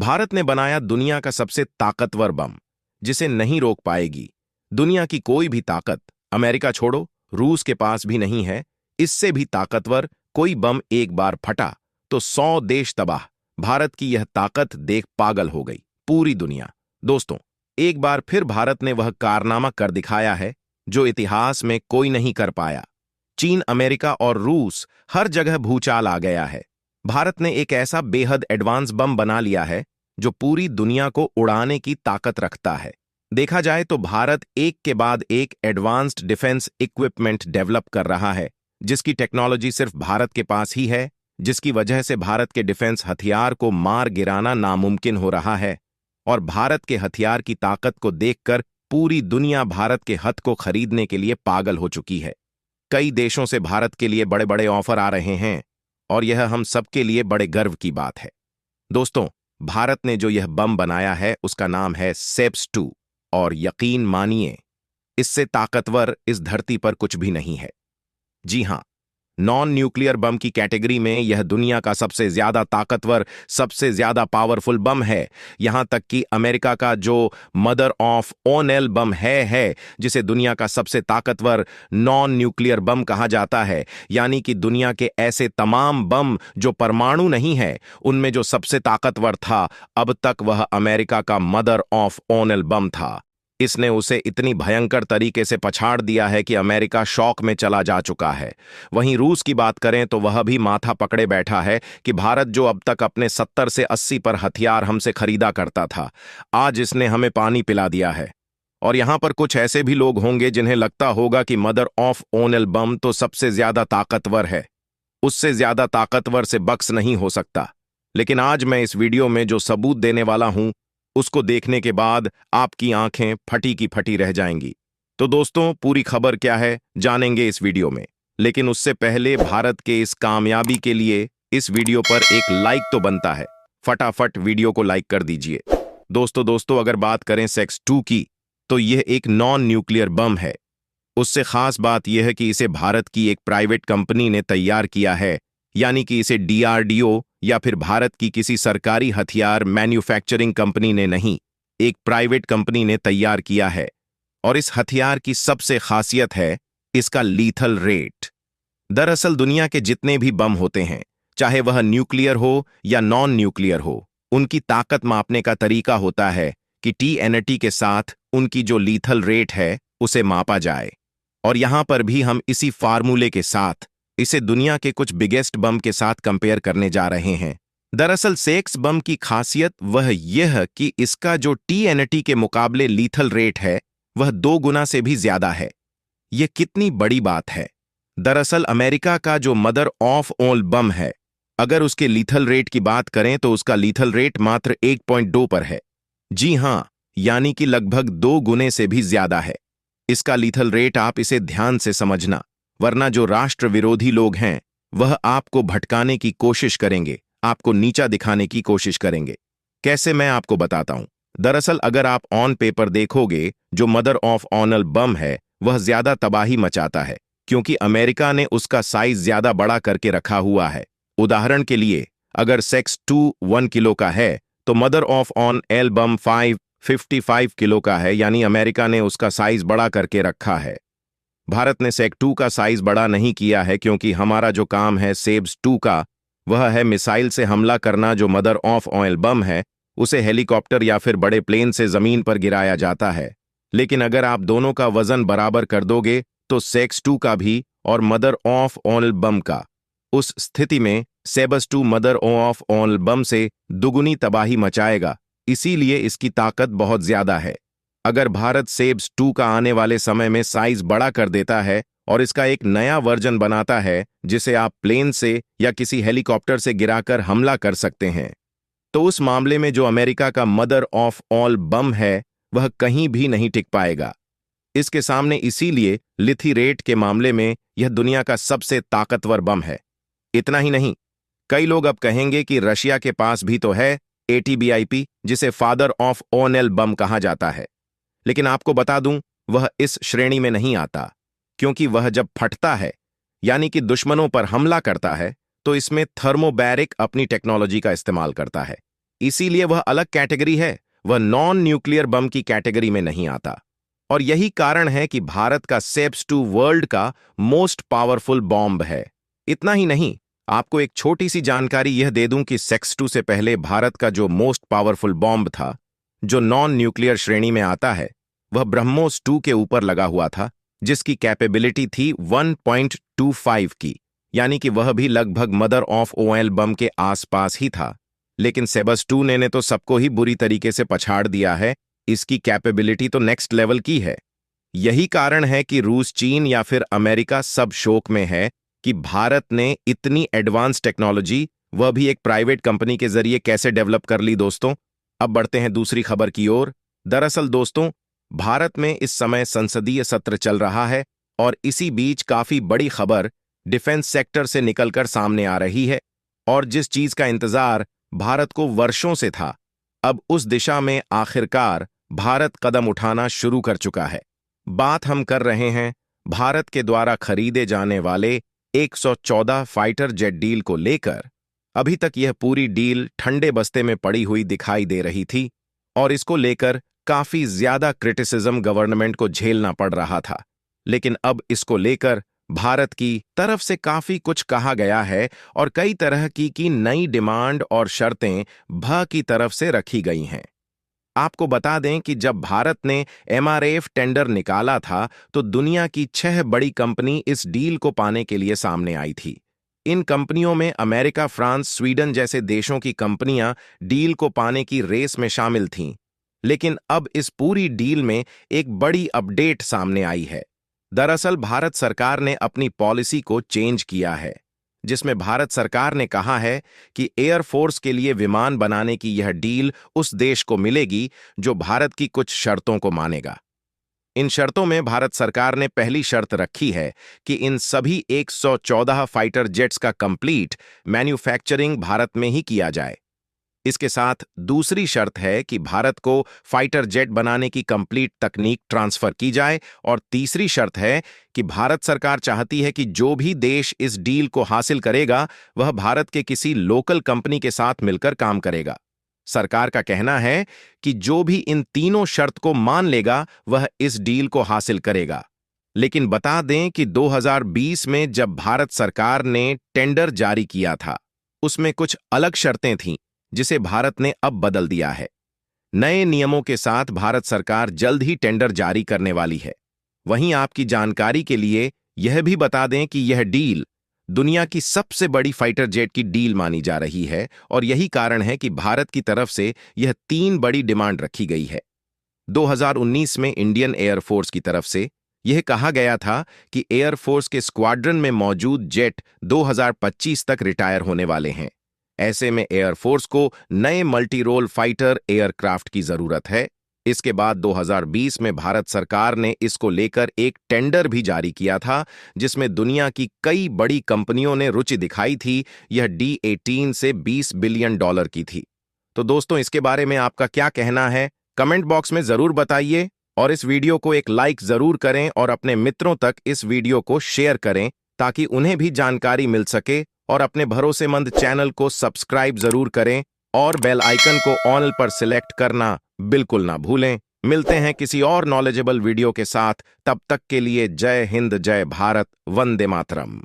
भारत ने बनाया दुनिया का सबसे ताकतवर बम, जिसे नहीं रोक पाएगी दुनिया की कोई भी ताकत। अमेरिका छोड़ो, रूस के पास भी नहीं है इससे भी ताकतवर कोई बम। एक बार फटा तो 100 देश तबाह। भारत की यह ताकत देख पागल हो गई पूरी दुनिया। दोस्तों, एक बार फिर भारत ने वह कारनामा कर दिखाया है जो इतिहास में कोई नहीं कर पाया। चीन, अमेरिका और रूस हर जगह भूचाल आ गया है। भारत ने एक ऐसा बेहद एडवांस बम बना लिया है जो पूरी दुनिया को उड़ाने की ताकत रखता है। देखा जाए तो भारत एक के बाद एक एडवांस्ड डिफेंस इक्विपमेंट डेवलप कर रहा है, जिसकी टेक्नोलॉजी सिर्फ भारत के पास ही है, जिसकी वजह से भारत के डिफेंस हथियार को मार गिराना नामुमकिन हो रहा है। और भारत के हथियार की ताकत को देखकर पूरी दुनिया भारत के हथ को खरीदने के लिए पागल हो चुकी है। कई देशों से भारत के लिए बड़े बड़े ऑफर आ रहे हैं और यह हम सबके लिए बड़े गर्व की बात है। दोस्तों, भारत ने जो यह बम बनाया है उसका नाम है सेब्स 2 और यकीन मानिए, इससे ताकतवर इस धरती पर कुछ भी नहीं है। जी हां, नॉन न्यूक्लियर बम की कैटेगरी में यह दुनिया का सबसे ज्यादा ताकतवर, सबसे ज्यादा पावरफुल बम है। यहां तक कि अमेरिका का जो मदर ऑफ ओनेल बम है जिसे दुनिया का सबसे ताकतवर नॉन न्यूक्लियर बम कहा जाता है, यानी कि दुनिया के ऐसे तमाम बम जो परमाणु नहीं है, उनमें जो सबसे ताकतवर था अब तक वह अमेरिका का मदर ऑफ ओनेल बम था। इसने उसे इतनी भयंकर तरीके से पछाड़ दिया है कि अमेरिका शॉक में चला जा चुका है। वहीं रूस की बात करें तो वह भी माथा पकड़े बैठा है कि भारत जो अब तक अपने 70 से 80 पर हथियार हमसे खरीदा करता था, आज इसने हमें पानी पिला दिया है। और यहां पर कुछ ऐसे भी लोग होंगे जिन्हें लगता होगा कि मदर ऑफ ओनेल बम तो सबसे ज्यादा ताकतवर है, उससे ज्यादा ताकतवर से बक्स नहीं हो सकता। लेकिन आज मैं इस वीडियो में जो सबूत देने वाला हूं, उसको देखने के बाद आपकी आंखें फटी की फटी रह जाएंगी। तो दोस्तों, पूरी खबर क्या है जानेंगे इस वीडियो में। लेकिन उससे पहले भारत के इस कामयाबी के लिए इस वीडियो पर एक लाइक तो बनता है। फटाफट वीडियो को लाइक कर दीजिए। दोस्तों, अगर बात करें सेब्स 2 की, तो यह एक नॉन न्यूक्लियर बम है। उससे खास बात यह है कि इसे भारत की एक प्राइवेट कंपनी ने तैयार किया है, यानी कि इसे DRDO या फिर भारत की किसी सरकारी हथियार मैन्युफैक्चरिंग कंपनी ने नहीं, एक प्राइवेट कंपनी ने तैयार किया है। और इस हथियार की सबसे खासियत है इसका लीथल रेट। दरअसल दुनिया के जितने भी बम होते हैं, चाहे वह न्यूक्लियर हो या नॉन न्यूक्लियर हो, उनकी ताकत मापने का तरीका होता है कि TNT के साथ उनकी जो लीथल रेट है उसे मापा जाए। और यहां पर भी हम इसी फार्मूले के साथ इसे दुनिया के कुछ बिगेस्ट बम के साथ कंपेयर करने जा रहे हैं। दरअसल सेब्स बम की खासियत वह यह कि इसका जो TNT के मुकाबले लीथल रेट है वह 2 गुना से भी ज्यादा है। यह कितनी बड़ी बात है। दरअसल अमेरिका का जो मदर ऑफ ओनेल बम है, अगर उसके लीथल रेट की बात करें तो उसका लीथल रेट मात्र 1.2 पर है। जी हां, यानी कि लगभग 2 गुने से भी ज्यादा है इसका लीथल रेट। आप इसे ध्यान से समझना, वरना जो राष्ट्र विरोधी लोग हैं वह आपको भटकाने की कोशिश करेंगे, आपको नीचा दिखाने की कोशिश करेंगे। कैसे, मैं आपको बताता हूं। दरअसल अगर आप ऑन पेपर देखोगे, जो मदर ऑफ ओनेल बम है वह ज्यादा तबाही मचाता है, क्योंकि अमेरिका ने उसका साइज ज्यादा बड़ा करके रखा हुआ है। उदाहरण के लिए, अगर सेब्स 2 1 किलो का है तो mother of O'Neill bomb 55 kilo का है, यानी अमेरिका ने उसका साइज बड़ा करके रखा है। भारत ने सेब्स 2 का साइज बड़ा नहीं किया है, क्योंकि हमारा जो काम है सेब्स 2 का, वह है मिसाइल से हमला करना। जो मदर ऑफ ओनेल बम है उसे हेलीकॉप्टर या फिर बड़े प्लेन से जमीन पर गिराया जाता है। लेकिन अगर आप दोनों का वजन बराबर कर दोगे तो सेब्स 2 का भी और मदर ऑफ ओनेल बम का, उस स्थिति में सेब्स 2 मदर ऑफ ओनेल बम से दुगुनी तबाही मचाएगा। इसीलिए इसकी ताकत बहुत ज्यादा है। अगर भारत सेब्स 2 का आने वाले समय में साइज बड़ा कर देता है और इसका एक नया वर्जन बनाता है जिसे आप प्लेन से या किसी हेलीकॉप्टर से गिराकर हमला कर सकते हैं, तो उस मामले में जो अमेरिका का मदर ऑफ ओनेल बम है वह कहीं भी नहीं टिक पाएगा इसके सामने। इसीलिए लीथल रेट के मामले में यह दुनिया का सबसे ताकतवर बम है। इतना ही नहीं, कई लोग अब कहेंगे कि रशिया के पास भी तो है ATBIP, जिसे फादर ऑफ ओनेल बम कहा जाता है। लेकिन आपको बता दूं, वह इस श्रेणी में नहीं आता, क्योंकि वह जब फटता है, यानी कि दुश्मनों पर हमला करता है, तो इसमें थर्मोबैरिक अपनी टेक्नोलॉजी का इस्तेमाल करता है। इसीलिए वह अलग कैटेगरी है, वह नॉन न्यूक्लियर बम की कैटेगरी में नहीं आता। और यही कारण है कि भारत का सेप्स-2 वर्ल्ड का मोस्ट पावरफुल बॉम्ब है। इतना ही नहीं, आपको एक छोटी सी जानकारी यह दे दूं कि सेक्स-2 से पहले भारत का जो मोस्ट पावरफुल बॉम्ब था, जो नॉन न्यूक्लियर श्रेणी में आता है, वह ब्रह्मोस-2 के ऊपर लगा हुआ था, जिसकी कैपेबिलिटी थी 1.25 की, यानी कि वह भी लगभग मदर ऑफ ऑल बम के आसपास ही था। लेकिन सेबस-2 ने तो सबको ही बुरी तरीके से पछाड़ दिया है। इसकी कैपेबिलिटी तो नेक्स्ट लेवल की है। यही कारण है कि रूस, चीन या फिर अमेरिका सब शौक में है कि भारत ने इतनी एडवांस टेक्नोलॉजी, वह भी एक प्राइवेट कंपनी के जरिए, कैसे डेवलप कर ली। दोस्तों, अब बढ़ते हैं दूसरी खबर की ओर। दरअसल दोस्तों, भारत में इस समय संसदीय सत्र चल रहा है और इसी बीच काफी बड़ी खबर डिफेंस सेक्टर से निकलकर सामने आ रही है, और जिस चीज का इंतजार भारत को वर्षों से था, अब उस दिशा में आखिरकार भारत कदम उठाना शुरू कर चुका है। बात हम कर रहे हैं भारत के द्वारा खरीदे जाने वाले 114 फाइटर जेट डील को लेकर। अभी तक यह पूरी डील ठंडे बस्ते में पड़ी हुई दिखाई दे रही थी और इसको लेकर काफी ज्यादा क्रिटिसिज्म गवर्नमेंट को झेलना पड़ रहा था। लेकिन अब इसको लेकर भारत की तरफ से काफी कुछ कहा गया है और कई तरह की नई डिमांड और शर्तें भ की तरफ से रखी गई हैं। आपको बता दें कि जब भारत ने एमआरएफ टेंडर निकाला था तो दुनिया की 6 बड़ी कंपनी इस डील को पाने के लिए सामने आई थी। इन कंपनियों में अमेरिका, फ्रांस, स्वीडन जैसे देशों की कंपनियां डील को पाने की रेस में शामिल थीं। लेकिन अब इस पूरी डील में एक बड़ी अपडेट सामने आई है। दरअसल भारत सरकार ने अपनी पॉलिसी को चेंज किया है, जिसमें भारत सरकार ने कहा है कि एयरफोर्स के लिए विमान बनाने की यह डील उस देश को मिलेगी जो भारत की कुछ शर्तों को मानेगा। इन शर्तों में भारत सरकार ने पहली शर्त रखी है कि इन सभी 114 फाइटर जेट्स का कंप्लीट मैन्युफैक्चरिंग भारत में ही किया जाए। इसके साथ दूसरी शर्त है कि भारत को फाइटर जेट बनाने की कंप्लीट तकनीक ट्रांसफर की जाए, और तीसरी शर्त है कि भारत सरकार चाहती है कि जो भी देश इस डील को हासिल करेगा वह भारत के किसी लोकल कंपनी के साथ मिलकर काम करेगा। सरकार का कहना है कि जो भी इन तीनों शर्त को मान लेगा वह इस डील को हासिल करेगा। लेकिन बता दें कि 2020 में जब भारत सरकार ने टेंडर जारी किया था, उसमें कुछ अलग शर्तें थीं, जिसे भारत ने अब बदल दिया है। नए नियमों के साथ भारत सरकार जल्द ही टेंडर जारी करने वाली है। वहीं आपकी जानकारी के लिए यह भी बता दें कि यह डील दुनिया की सबसे बड़ी फाइटर जेट की डील मानी जा रही है, और यही कारण है कि भारत की तरफ से यह 3 बड़ी डिमांड रखी गई है। 2019 में इंडियन एयरफोर्स की तरफ से यह कहा गया था कि एयरफोर्स के स्क्वाड्रन में मौजूद जेट 2025 तक रिटायर होने वाले हैं। ऐसे में एयरफोर्स को नए मल्टी रोल फाइटर एयरक्राफ्ट की जरूरत है। इसके बाद 2020 में भारत सरकार ने इसको लेकर एक टेंडर भी जारी किया था, जिसमें दुनिया की कई बड़ी कंपनियों ने रुचि दिखाई थी। यह D-18 से $20 बिलियन की थी। तो दोस्तों, इसके बारे में आपका क्या कहना है, कमेंट बॉक्स में जरूर बताइए, और इस वीडियो को एक लाइक जरूर करें और अपने मित्रों तक इस वीडियो को शेयर करें ताकि उन्हें भी जानकारी मिल सके। और अपने भरोसेमंद चैनल को सब्सक्राइब जरूर करें और बेल आइकन को ऑल पर सिलेक्ट करना बिल्कुल ना भूलें। मिलते हैं किसी और नॉलेजेबल वीडियो के साथ। तब तक के लिए जय हिंद, जय भारत, वंदे मातरम।